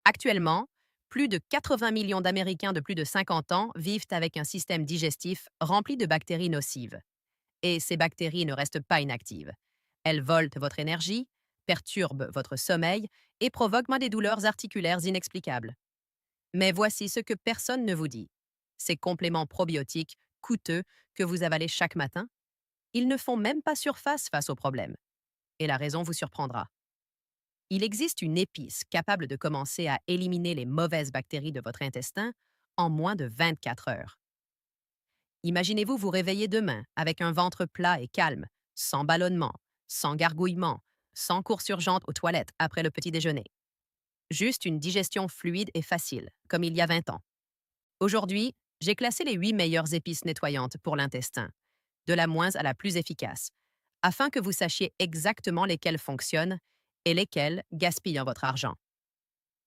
Actuellement, plus de 80 millions d'Américains de plus de 50 ans vivent avec un système digestif rempli de bactéries nocives. Et ces bactéries ne restent pas inactives. Elles volent votre énergie, perturbent votre sommeil et provoquent des douleurs articulaires inexplicables. Mais voici ce que personne ne vous dit. Ces compléments probiotiques coûteux que vous avalez chaque matin, ils ne font même pas surface face aux problèmes. Et la raison vous surprendra. Il existe une épice capable de commencer à éliminer les mauvaises bactéries de votre intestin en moins de 24 heures. Imaginez-vous vous réveiller demain avec un ventre plat et calme, sans ballonnement, sans gargouillement, sans course urgente aux toilettes après le petit déjeuner. Juste une digestion fluide et facile, comme il y a 20 ans. Aujourd'hui, j'ai classé les 8 meilleures épices nettoyantes pour l'intestin, de la moins à la plus efficace, afin que vous sachiez exactement lesquelles fonctionnent et lesquelles gaspillent votre argent.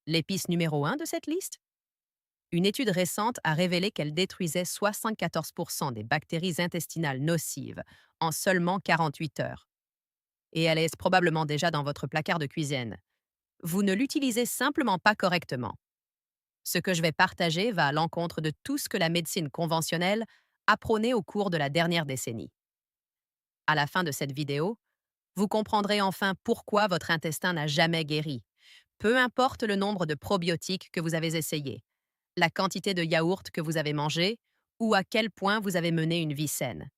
L'épice numéro 1 de cette liste? Une étude récente a révélé qu'elle détruisait 74% des bactéries intestinales nocives en seulement 48 heures. Et elle est probablement déjà dans votre placard de cuisine. Vous ne l'utilisez simplement pas correctement. Ce que je vais partager va à l'encontre de tout ce que la médecine conventionnelle a prôné au cours de la dernière décennie. À la fin de cette vidéo, vous comprendrez enfin pourquoi votre intestin n'a jamais guéri, peu importe le nombre de probiotiques que vous avez essayés, la quantité de yaourt que vous avez mangé ou à quel point vous avez mené une vie saine.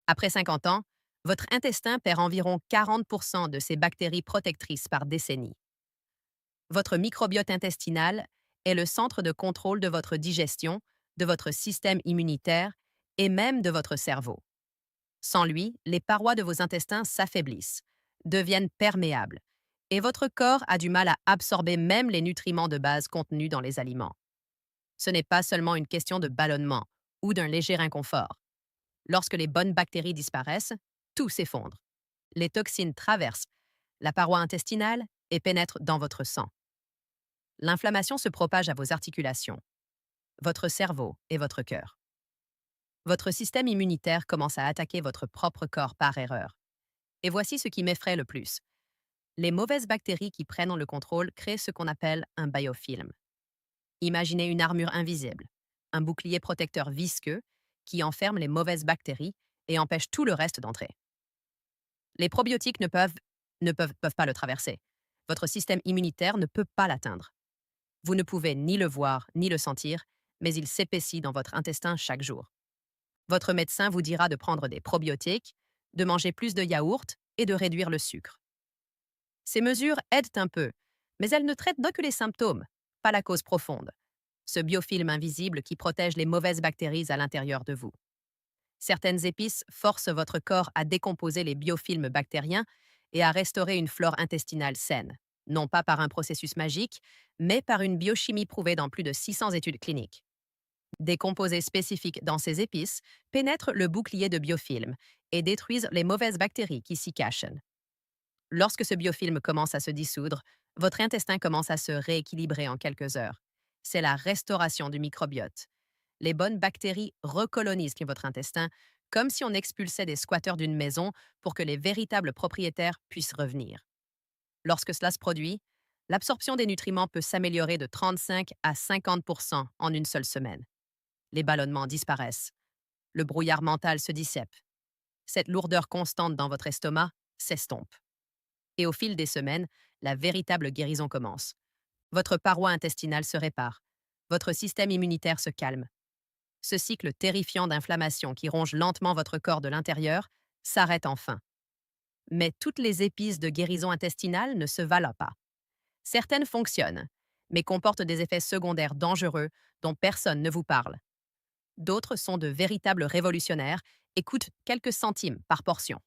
Après 50 ans, votre intestin perd environ 40% de ses bactéries protectrices par décennie. Votre microbiote intestinal est le centre de contrôle de votre digestion, de votre système immunitaire et même de votre cerveau. Sans lui, les parois de vos intestins s'affaiblissent, deviennent perméables, et votre corps a du mal à absorber même les nutriments de base contenus dans les aliments. Ce n'est pas seulement une question de ballonnement ou d'un léger inconfort. Lorsque les bonnes bactéries disparaissent, tout s'effondre. Les toxines traversent la paroi intestinale et pénètrent dans votre sang. L'inflammation se propage à vos articulations, votre cerveau et votre cœur. Votre système immunitaire commence à attaquer votre propre corps par erreur. Et voici ce qui m'effraie le plus. Les mauvaises bactéries qui prennent le contrôle créent ce qu'on appelle un biofilm. Imaginez une armure invisible, un bouclier protecteur visqueux qui enferme les mauvaises bactéries et empêche tout le reste d'entrer. Les probiotiques ne peuvent pas le traverser. Votre système immunitaire ne peut pas l'atteindre. Vous ne pouvez ni le voir ni le sentir, mais il s'épaissit dans votre intestin chaque jour. Votre médecin vous dira de prendre des probiotiques, de manger plus de yaourt et de réduire le sucre. Ces mesures aident un peu, mais elles ne traitent que les symptômes, pas la cause profonde, ce biofilm invisible qui protège les mauvaises bactéries à l'intérieur de vous. Certaines épices forcent votre corps à décomposer les biofilms bactériens et à restaurer une flore intestinale saine, non pas par un processus magique, mais par une biochimie prouvée dans plus de 600 études cliniques. Des composés spécifiques dans ces épices pénètrent le bouclier de biofilm et détruisent les mauvaises bactéries qui s'y cachent. Lorsque ce biofilm commence à se dissoudre, votre intestin commence à se rééquilibrer en quelques heures. C'est la restauration du microbiote. Les bonnes bactéries recolonisent votre intestin comme si on expulsait des squatteurs d'une maison pour que les véritables propriétaires puissent revenir. Lorsque cela se produit, l'absorption des nutriments peut s'améliorer de 35 à 50% en une seule semaine. Les ballonnements disparaissent. Le brouillard mental se dissipe. Cette lourdeur constante dans votre estomac s'estompe. Et au fil des semaines, la véritable guérison commence. Votre paroi intestinale se répare. Votre système immunitaire se calme. Ce cycle terrifiant d'inflammation qui ronge lentement votre corps de l'intérieur s'arrête enfin. Mais toutes les épices de guérison intestinale ne se valent pas. Certaines fonctionnent, mais comportent des effets secondaires dangereux dont personne ne vous parle. D'autres sont de véritables révolutionnaires et coûtent quelques centimes par portion.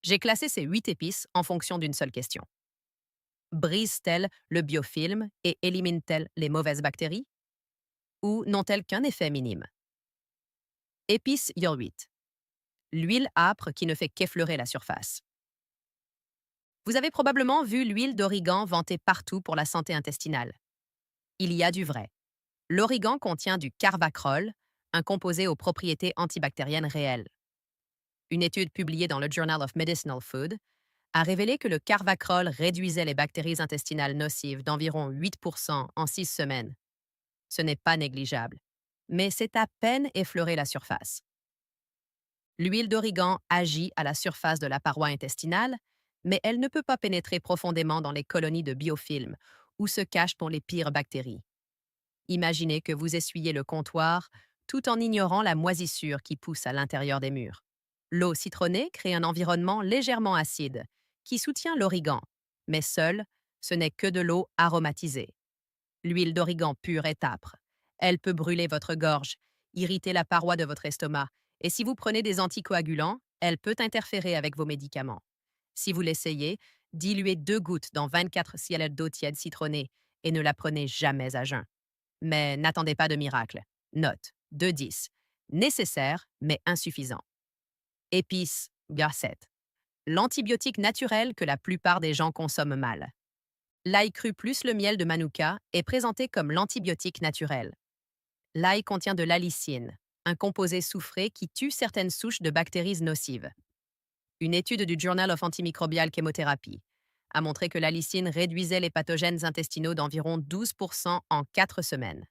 J'ai classé ces 8 épices en fonction d'une seule question. Brisent-elles le biofilm et éliminent-elles les mauvaises bactéries? Ou n'ont-elles qu'un effet minime? Épice Your 8. L'huile âpre qui ne fait qu'effleurer la surface. Vous avez probablement vu l'huile d'origan vantée partout pour la santé intestinale. Il y a du vrai. L'origan contient du carvacrol, un composé aux propriétés antibactériennes réelles. Une étude publiée dans le Journal of Medicinal Food a révélé que le carvacrol réduisait les bactéries intestinales nocives d'environ 8% en 6 semaines. Ce n'est pas négligeable, mais c'est à peine effleurer la surface. L'huile d'origan agit à la surface de la paroi intestinale, mais elle ne peut pas pénétrer profondément dans les colonies de biofilms, où se cachent pour les pires bactéries. Imaginez que vous essuyez le comptoir tout en ignorant la moisissure qui pousse à l'intérieur des murs. L'eau citronnée crée un environnement légèrement acide, qui soutient l'origan, mais seul, ce n'est que de l'eau aromatisée. L'huile d'origan pure est âpre. Elle peut brûler votre gorge, irriter la paroi de votre estomac, et si vous prenez des anticoagulants, elle peut interférer avec vos médicaments. Si vous l'essayez, diluez 2 gouttes dans 24 cl d'eau tiède citronnée et ne la prenez jamais à jeun. Mais n'attendez pas de miracle. Note 2,10. Nécessaire, mais insuffisant. Épices, garcette. L'antibiotique naturel que la plupart des gens consomment mal. L'ail cru plus le miel de manuka est présenté comme l'antibiotique naturel. L'ail contient de l'allicine, un composé soufré qui tue certaines souches de bactéries nocives. Une étude du Journal of Antimicrobial Chemotherapy a montré que l'allicine réduisait les pathogènes intestinaux d'environ 12% en 4 semaines.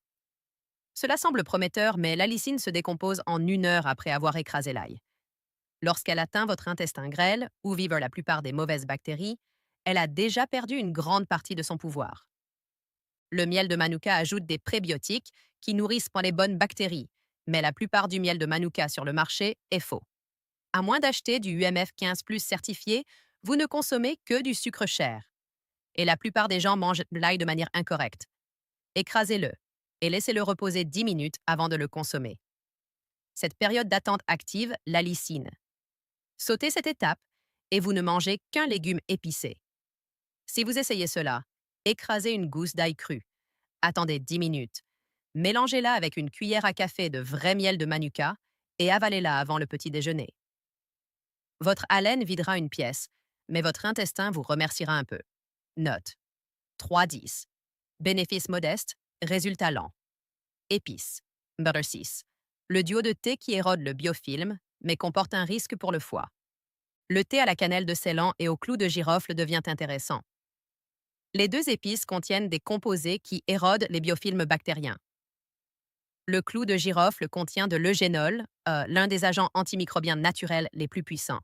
Cela semble prometteur, mais l'allicine se décompose en 1 heure après avoir écrasé l'ail. Lorsqu'elle atteint votre intestin grêle, où vivent la plupart des mauvaises bactéries, elle a déjà perdu une grande partie de son pouvoir. Le miel de manuka ajoute des prébiotiques qui nourrissent les bonnes bactéries, mais la plupart du miel de manuka sur le marché est faux. À moins d'acheter du UMF 15+ certifié, vous ne consommez que du sucre cher. Et la plupart des gens mangent l'ail de manière incorrecte. Écrasez-le et laissez-le reposer 10 minutes avant de le consommer. Cette période d'attente active l'allicine. Sautez cette étape et vous ne mangez qu'un légume épicé. Si vous essayez cela, écrasez une gousse d'ail cru. Attendez 10 minutes. Mélangez-la avec une cuillère à café de vrai miel de manuka et avalez-la avant le petit déjeuner. Votre haleine videra une pièce, mais votre intestin vous remerciera un peu. Note 3,10. Bénéfice modeste, résultat lent. Épices. Butter 6. Le duo de thé qui érode le biofilm, mais comporte un risque pour le foie. Le thé à la cannelle de Ceylan et au clou de girofle devient intéressant. Les 2 épices contiennent des composés qui érodent les biofilms bactériens. Le clou de girofle contient de l'eugénol, l'un des agents antimicrobiens naturels les plus puissants.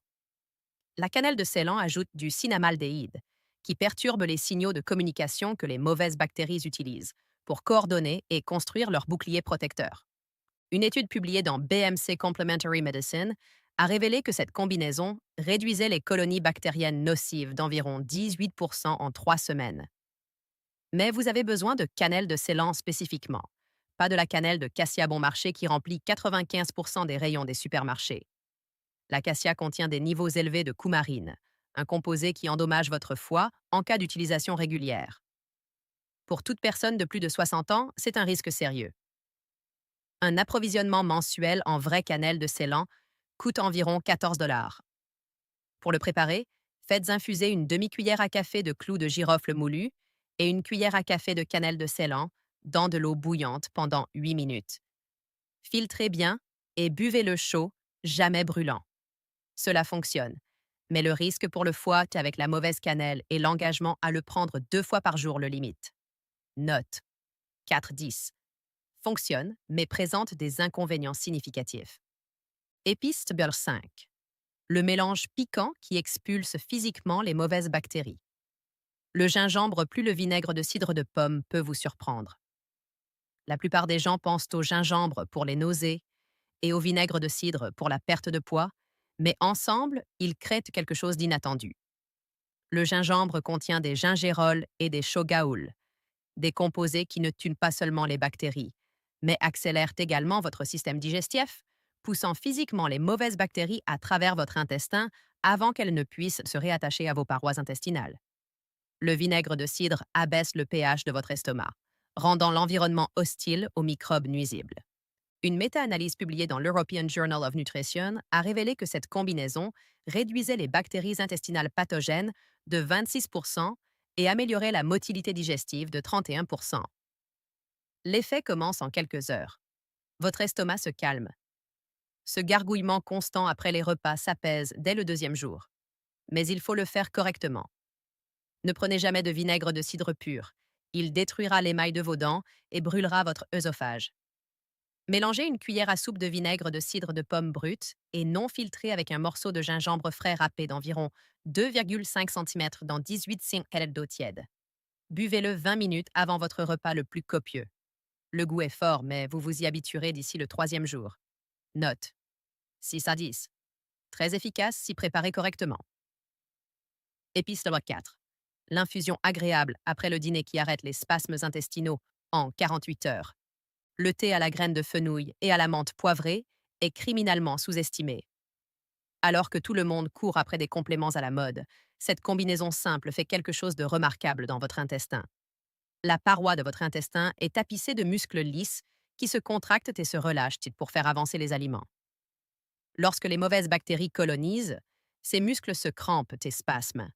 La cannelle de Ceylan ajoute du cinnamaldéhyde, qui perturbe les signaux de communication que les mauvaises bactéries utilisent pour coordonner et construire leur bouclier protecteur. Une étude publiée dans BMC Complementary Medicine a révélé que cette combinaison réduisait les colonies bactériennes nocives d'environ 18% en 3 semaines. Mais vous avez besoin de cannelle de Ceylan spécifiquement, pas de la cannelle de Cassia Bon Marché qui remplit 95% des rayons des supermarchés. L'acacia contient des niveaux élevés de coumarine, un composé qui endommage votre foie en cas d'utilisation régulière. Pour toute personne de plus de 60 ans, c'est un risque sérieux. Un approvisionnement mensuel en vraie cannelle de Ceylan coûte environ 14 $. Pour le préparer, faites infuser une demi-cuillère à café de clous de girofle moulu et une cuillère à café de cannelle de Ceylan dans de l'eau bouillante pendant 8 minutes. Filtrez bien et buvez-le chaud, jamais brûlant. Cela fonctionne, mais le risque pour le foie avec la mauvaise cannelle et l'engagement à le prendre 2 fois par jour le limite. Note 4,10. Fonctionne, mais présente des inconvénients significatifs. Épices beurre 5. Le mélange piquant qui expulse physiquement les mauvaises bactéries. Le gingembre plus le vinaigre de cidre de pomme peut vous surprendre. La plupart des gens pensent au gingembre pour les nausées et au vinaigre de cidre pour la perte de poids, mais ensemble, ils créent quelque chose d'inattendu. Le gingembre contient des gingérols et des shogaouls, des composés qui ne tuent pas seulement les bactéries, mais accélèrent également votre système digestif, poussant physiquement les mauvaises bactéries à travers votre intestin avant qu'elles ne puissent se réattacher à vos parois intestinales. Le vinaigre de cidre abaisse le pH de votre estomac, rendant l'environnement hostile aux microbes nuisibles. Une méta-analyse publiée dans l'European Journal of Nutrition a révélé que cette combinaison réduisait les bactéries intestinales pathogènes de 26% et améliorait la motilité digestive de 31%. L'effet commence en quelques heures. Votre estomac se calme. Ce gargouillement constant après les repas s'apaise dès le 2e jour. mais il faut le faire correctement. Ne prenez jamais de vinaigre de cidre pur. Il détruira l'émail de vos dents et brûlera votre œsophage. Mélangez une cuillère à soupe de vinaigre de cidre de pomme brut et non filtré avec un morceau de gingembre frais râpé d'environ 2,5 cm dans 18 cl d'eau tiède. Buvez-le 20 minutes avant votre repas le plus copieux. Le goût est fort, mais vous vous y habituerez d'ici le troisième jour. Note 6 à 10. Très efficace si préparé correctement. Épice numéro 4. L'infusion agréable après le dîner qui arrête les spasmes intestinaux en 48 heures. Le thé à la graine de fenouil et à la menthe poivrée est criminalement sous-estimé. Alors que tout le monde court après des compléments à la mode, cette combinaison simple fait quelque chose de remarquable dans votre intestin. La paroi de votre intestin est tapissée de muscles lisses qui se contractent et se relâchent pour faire avancer les aliments. Lorsque les mauvaises bactéries colonisent, ces muscles se crampent et spasment.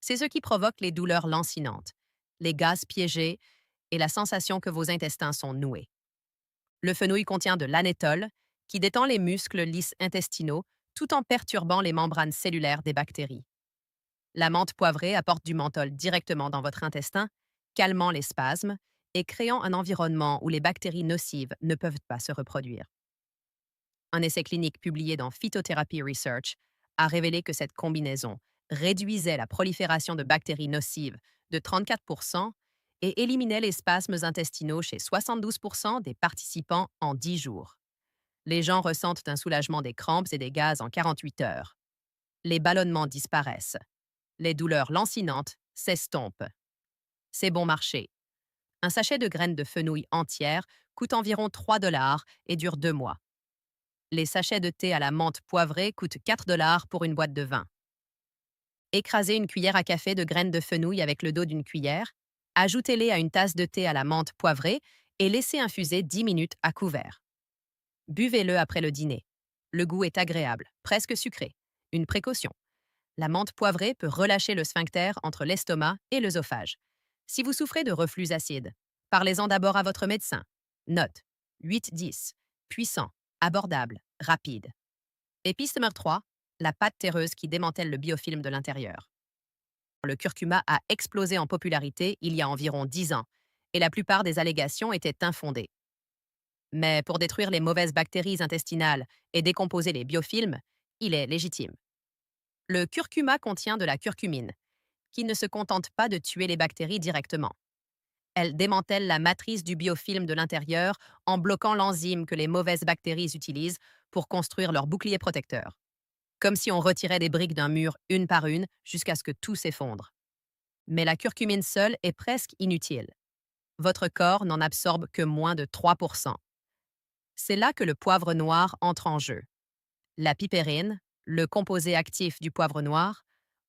C'est ce qui provoque les douleurs lancinantes, les gaz piégés et la sensation que vos intestins sont noués. Le fenouil contient de l'anétol, qui détend les muscles lisses intestinaux tout en perturbant les membranes cellulaires des bactéries. La menthe poivrée apporte du menthol directement dans votre intestin, calmant les spasmes et créant un environnement où les bactéries nocives ne peuvent pas se reproduire. Un essai clinique publié dans Phytotherapy Research a révélé que cette combinaison réduisait la prolifération de bactéries nocives de 34% et éliminait les spasmes intestinaux chez 72% des participants en 10 jours. Les gens ressentent un soulagement des crampes et des gaz en 48 heures. Les ballonnements disparaissent. Les douleurs lancinantes s'estompent. C'est bon marché. Un sachet de graines de fenouil entières coûte environ 3 $ et dure 2 mois. Les sachets de thé à la menthe poivrée coûtent 4 $ pour une boîte de 20. Écrasez une cuillère à café de graines de fenouil avec le dos d'une cuillère, ajoutez-les à une tasse de thé à la menthe poivrée et laissez infuser 10 minutes à couvert. Buvez-le après le dîner. Le goût est agréable, presque sucré. Une précaution. La menthe poivrée peut relâcher le sphincter entre l'estomac et l'œsophage. Si vous souffrez de reflux acide, parlez-en d'abord à votre médecin. Note 8-10. Puissant, abordable, rapide. Épice numéro 3. La pâte terreuse qui démantèle le biofilm de l'intérieur. Le curcuma a explosé en popularité il y a environ 10 ans, et la plupart des allégations étaient infondées. Mais pour détruire les mauvaises bactéries intestinales et décomposer les biofilms, il est légitime. Le curcuma contient de la curcumine, qui ne se contente pas de tuer les bactéries directement. Elle démantèle la matrice du biofilm de l'intérieur en bloquant l'enzyme que les mauvaises bactéries utilisent pour construire leur bouclier protecteur. Comme si on retirait des briques d'un mur une par une jusqu'à ce que tout s'effondre. Mais la curcumine seule est presque inutile. Votre corps n'en absorbe que moins de 3%. C'est là que le poivre noir entre en jeu. La pipérine, le composé actif du poivre noir,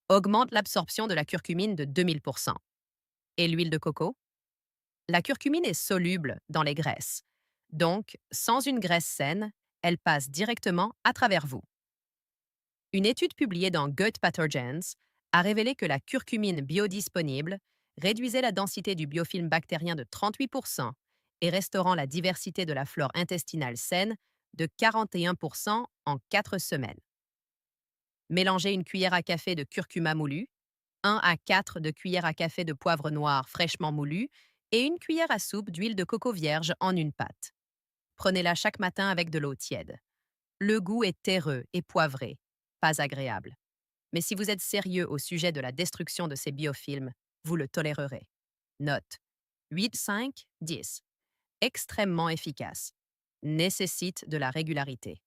augmente l'absorption de la curcumine de 2000%. Et l'huile de coco? La curcumine est soluble dans les graisses. Donc, sans une graisse saine, elle passe directement à travers vous. Une étude publiée dans Gut Pathogens a révélé que la curcumine biodisponible réduisait la densité du biofilm bactérien de 38% et restaurant la diversité de la flore intestinale saine de 41% en 4 semaines. Mélangez une cuillère à café de curcuma moulu, 1 à 4 de cuillères à café de poivre noir fraîchement moulu et une cuillère à soupe d'huile de coco vierge en une pâte. Prenez-la chaque matin avec de l'eau tiède. Le goût est terreux et poivré, pas agréable. Mais si vous êtes sérieux au sujet de la destruction de ces biofilms, vous le tolérerez. Note 8-5-10. Extrêmement efficace. Nécessite de la régularité.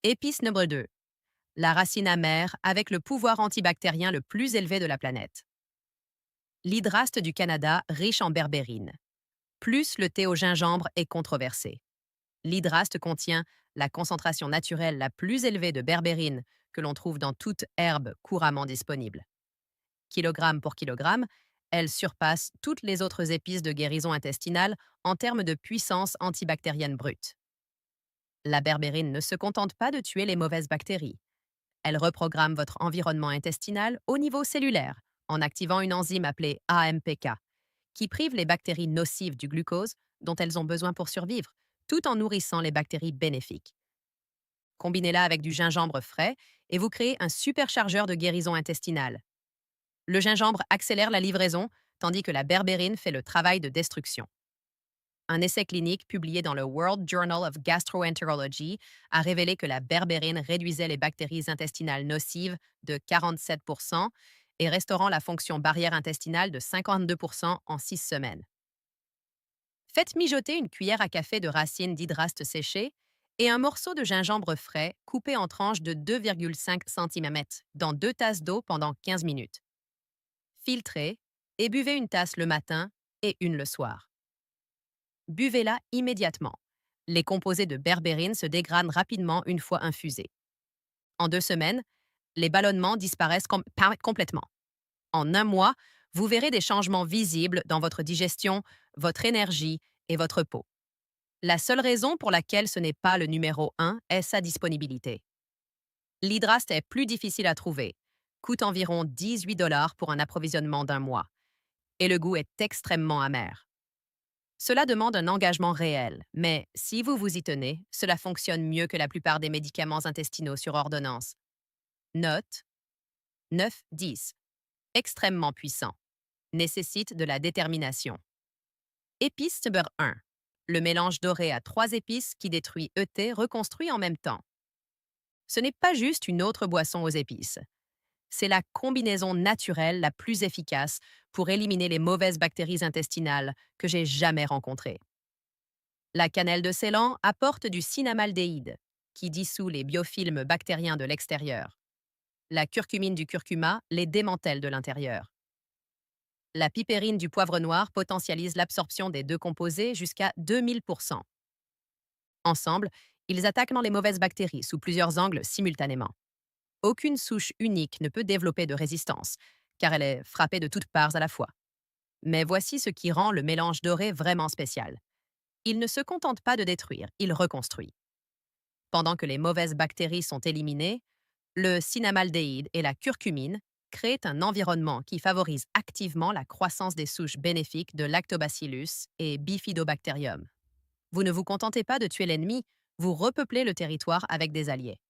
Épice numéro 2. La racine amère avec le pouvoir antibactérien le plus élevé de la planète. L'hydraste du Canada riche en berbérine. Plus le thé au gingembre est controversé. L'hydraste contient la concentration naturelle la plus élevée de berbérine que l'on trouve dans toute herbe couramment disponible. Kilogramme pour kilogramme, elle surpasse toutes les autres épices de guérison intestinale en termes de puissance antibactérienne brute. La berbérine ne se contente pas de tuer les mauvaises bactéries. Elle reprogramme votre environnement intestinal au niveau cellulaire en activant une enzyme appelée AMPK, qui prive les bactéries nocives du glucose dont elles ont besoin pour survivre, tout en nourrissant les bactéries bénéfiques. Combinez-la avec du gingembre frais et vous créez un superchargeur de guérison intestinale. Le gingembre accélère la livraison, tandis que la berbérine fait le travail de destruction. Un essai clinique publié dans le World Journal of Gastroenterology a révélé que la berbérine réduisait les bactéries intestinales nocives de 47% et restaurant la fonction barrière intestinale de 52% en 6 semaines. Faites mijoter une cuillère à café de racines d'hydraste séchées et un morceau de gingembre frais coupé en tranches de 2,5 cm dans 2 tasses d'eau pendant 15 minutes. Filtrez et buvez une tasse le matin et une le soir. Buvez-la immédiatement. Les composés de berbérine se dégradent rapidement une fois infusés. En 2 semaines, les ballonnements disparaissent complètement. En un mois, vous verrez des changements visibles dans votre digestion, votre énergie et votre peau. La seule raison pour laquelle ce n'est pas le numéro 1 est sa disponibilité. L'hydraste est plus difficile à trouver, coûte environ 18 $ pour un approvisionnement d'un mois, et le goût est extrêmement amer. Cela demande un engagement réel, mais si vous vous y tenez, cela fonctionne mieux que la plupart des médicaments intestinaux sur ordonnance. Note 9-10. Extrêmement puissant. Nécessite de la détermination. Épice number 1. Le mélange doré à 3 épices qui détruit ET reconstruit en même temps. Ce n'est pas juste une autre boisson aux épices. C'est la combinaison naturelle la plus efficace pour éliminer les mauvaises bactéries intestinales que j'ai jamais rencontrées. La cannelle de Ceylan apporte du cinnamaldéhyde, qui dissout les biofilms bactériens de l'extérieur. La curcumine du curcuma les démantèle de l'intérieur. La pipérine du poivre noir potentialise l'absorption des deux composés jusqu'à 2000%. Ensemble, ils attaquent dans les mauvaises bactéries sous plusieurs angles simultanément. Aucune souche unique ne peut développer de résistance, car elle est frappée de toutes parts à la fois. Mais voici ce qui rend le mélange doré vraiment spécial. Il ne se contente pas de détruire, il reconstruit. Pendant que les mauvaises bactéries sont éliminées, le cinnamaldéhyde et la curcumine créent un environnement qui favorise activement la croissance des souches bénéfiques de Lactobacillus et Bifidobacterium. Vous ne vous contentez pas de tuer l'ennemi, vous repeuplez le territoire avec des alliés.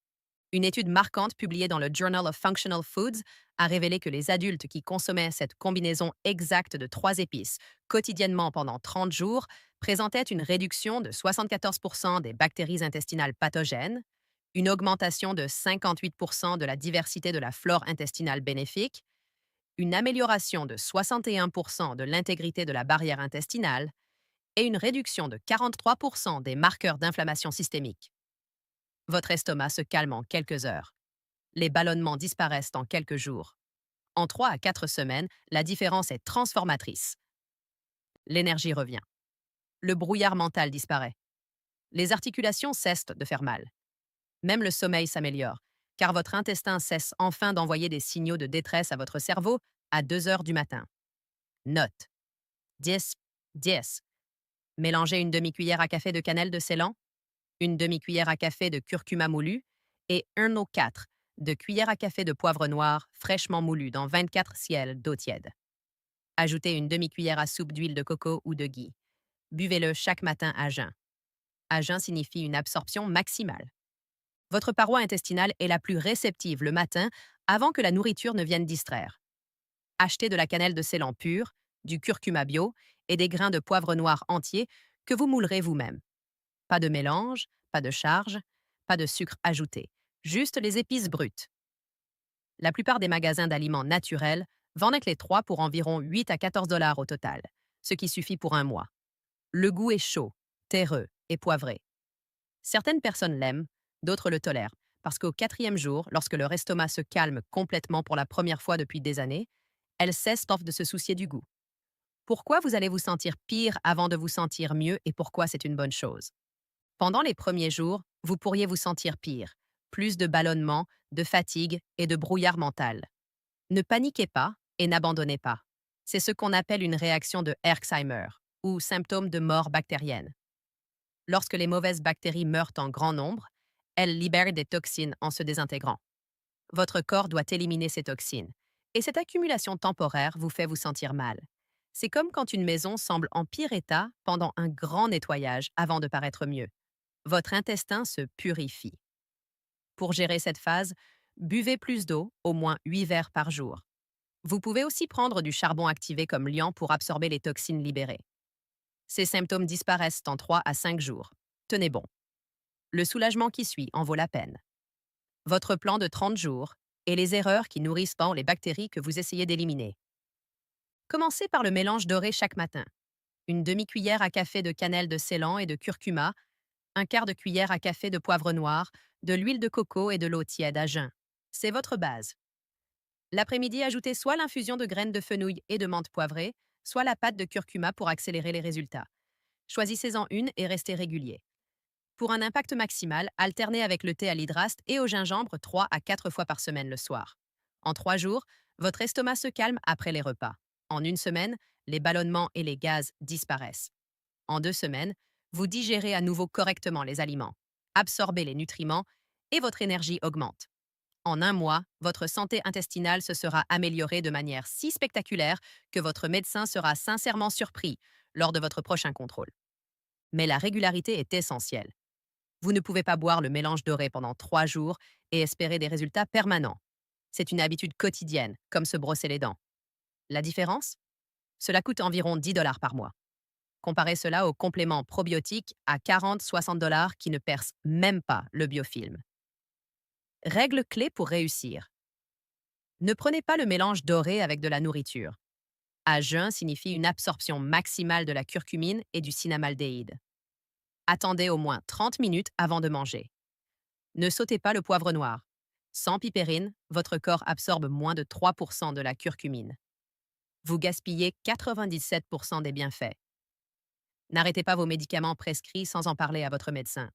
Une étude marquante publiée dans le Journal of Functional Foods a révélé que les adultes qui consommaient cette combinaison exacte de 3 épices quotidiennement pendant 30 jours présentaient une réduction de 74% des bactéries intestinales pathogènes, une augmentation de 58% de la diversité de la flore intestinale bénéfique, une amélioration de 61% de l'intégrité de la barrière intestinale et une réduction de 43% des marqueurs d'inflammation systémique. Votre estomac se calme en quelques heures. Les ballonnements disparaissent en quelques jours. En 3 à 4 semaines, la différence est transformatrice. L'énergie revient. Le brouillard mental disparaît. Les articulations cessent de faire mal. Même le sommeil s'améliore, car votre intestin cesse enfin d'envoyer des signaux de détresse à votre cerveau à 2 heures du matin. Note 10-10. Mélangez une demi-cuillère à café de cannelle de Ceylan, une demi-cuillère à café de curcuma moulu et 1,4 de cuillère à café de poivre noir fraîchement moulu dans 24 ciels d'eau tiède. Ajoutez une demi-cuillère à soupe d'huile de coco ou de ghee. Buvez-le chaque matin à jeun. À jeun signifie une absorption maximale. Votre paroi intestinale est la plus réceptive le matin avant que la nourriture ne vienne distraire. Achetez de la cannelle de Ceylan pure, du curcuma bio et des grains de poivre noir entiers que vous moulerez vous-même. Pas de mélange, pas de charge, pas de sucre ajouté, juste les épices brutes. La plupart des magasins d'aliments naturels vendent les trois pour environ 8 à 14 $ au total, ce qui suffit pour un mois. Le goût est chaud, terreux et poivré. Certaines personnes l'aiment, d'autres le tolèrent, parce qu'au 4e jour, lorsque leur estomac se calme complètement pour la première fois depuis des années, elles cessent de se soucier du goût. Pourquoi vous allez vous sentir pire avant de vous sentir mieux et pourquoi c'est une bonne chose? Pendant les premiers jours, vous pourriez vous sentir pire, plus de ballonnement, de fatigue et de brouillard mental. Ne paniquez pas et n'abandonnez pas. C'est ce qu'on appelle une réaction de Herxheimer, ou symptôme de mort bactérienne. Lorsque les mauvaises bactéries meurent en grand nombre, elles libèrent des toxines en se désintégrant. Votre corps doit éliminer ces toxines, et cette accumulation temporaire vous fait vous sentir mal. C'est comme quand une maison semble en pire état pendant un grand nettoyage avant de paraître mieux. Votre intestin se purifie. Pour gérer cette phase, buvez plus d'eau, au moins 8 verres par jour. Vous pouvez aussi prendre du charbon activé comme liant pour absorber les toxines libérées. Ces symptômes disparaissent en 3 à 5 jours. Tenez bon. Le soulagement qui suit en vaut la peine. Votre plan de 30 jours et les erreurs qui nourrissent tant les bactéries que vous essayez d'éliminer. Commencez par le mélange doré chaque matin. Une demi-cuillère à café de cannelle de Ceylan et de curcuma, un quart de cuillère à café de poivre noir, de l'huile de coco et de l'eau tiède à jeun. C'est votre base. L'après-midi, ajoutez soit l'infusion de graines de fenouil et de menthe poivrée, soit la pâte de curcuma pour accélérer les résultats. Choisissez-en une et restez régulier. Pour un impact maximal, alternez avec le thé à l'hydraste et au gingembre 3 à 4 fois par semaine le soir. En 3 jours, votre estomac se calme après les repas. En une semaine, les ballonnements et les gaz disparaissent. En 2 semaines, vous digérez à nouveau correctement les aliments, absorbez les nutriments et votre énergie augmente. En un mois, votre santé intestinale se sera améliorée de manière si spectaculaire que votre médecin sera sincèrement surpris lors de votre prochain contrôle. Mais la régularité est essentielle. Vous ne pouvez pas boire le mélange doré pendant 3 jours et espérer des résultats permanents. C'est une habitude quotidienne, comme se brosser les dents. La différence? Cela coûte environ 10 dollars par mois. Comparez cela aux compléments probiotiques à 40-60 dollars qui ne percent même pas le biofilm. Règle clé pour réussir. Ne prenez pas le mélange doré avec de la nourriture. À jeun signifie une absorption maximale de la curcumine et du cinnamaldéhyde. Attendez au moins 30 minutes avant de manger. Ne sautez pas le poivre noir. Sans pipérine, votre corps absorbe moins de 3% de la curcumine. Vous gaspillez 97% des bienfaits. N'arrêtez pas vos médicaments prescrits sans en parler à votre médecin.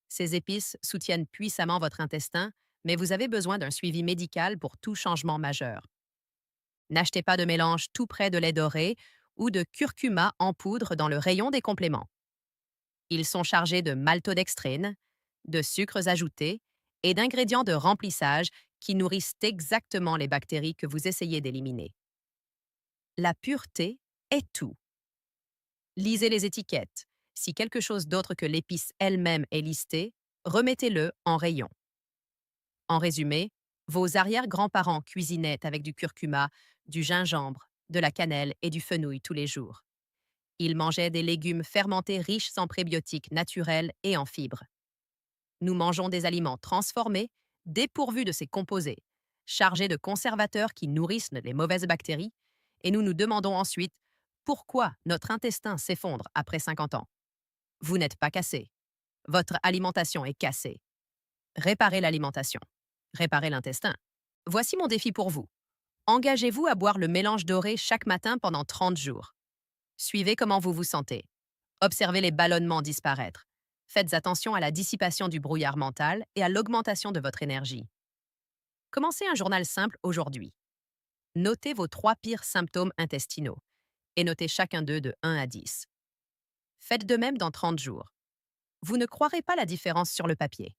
Ces épices soutiennent puissamment votre intestin, mais vous avez besoin d'un suivi médical pour tout changement majeur. N'achetez pas de mélange tout près de lait doré ou de curcuma en poudre dans le rayon des compléments. Ils sont chargés de maltodextrine, de sucres ajoutés et d'ingrédients de remplissage qui nourrissent exactement les bactéries que vous essayez d'éliminer. La pureté est tout. Lisez les étiquettes. Si quelque chose d'autre que l'épice elle-même est listé, remettez-le en rayon. En résumé, vos arrière-grands-parents cuisinaient avec du curcuma, du gingembre, de la cannelle et du fenouil tous les jours. Ils mangeaient des légumes fermentés riches en prébiotiques naturels et en fibres. Nous mangeons des aliments transformés, dépourvus de ces composés, chargés de conservateurs qui nourrissent les mauvaises bactéries, et nous nous demandons ensuite pourquoi notre intestin s'effondre après 50 ans. Vous n'êtes pas cassé. Votre alimentation est cassée. Réparez l'alimentation. Réparez l'intestin. Voici mon défi pour vous. Engagez-vous à boire le mélange doré chaque matin pendant 30 jours. Suivez comment vous vous sentez. Observez les ballonnements disparaître. Faites attention à la dissipation du brouillard mental et à l'augmentation de votre énergie. Commencez un journal simple aujourd'hui. Notez vos 3 pires symptômes intestinaux et notez chacun d'eux de 1 à 10. Faites de même dans 30 jours. Vous ne croirez pas la différence sur le papier.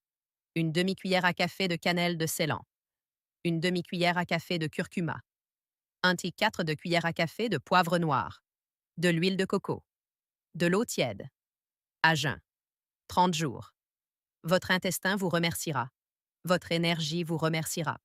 Une demi-cuillère à café de cannelle de Ceylan, une demi-cuillère à café de curcuma, 1,4 de cuillère à café de poivre noir, de l'huile de coco, de l'eau tiède, à jeun, 30 jours. Votre intestin vous remerciera. Votre énergie vous remerciera.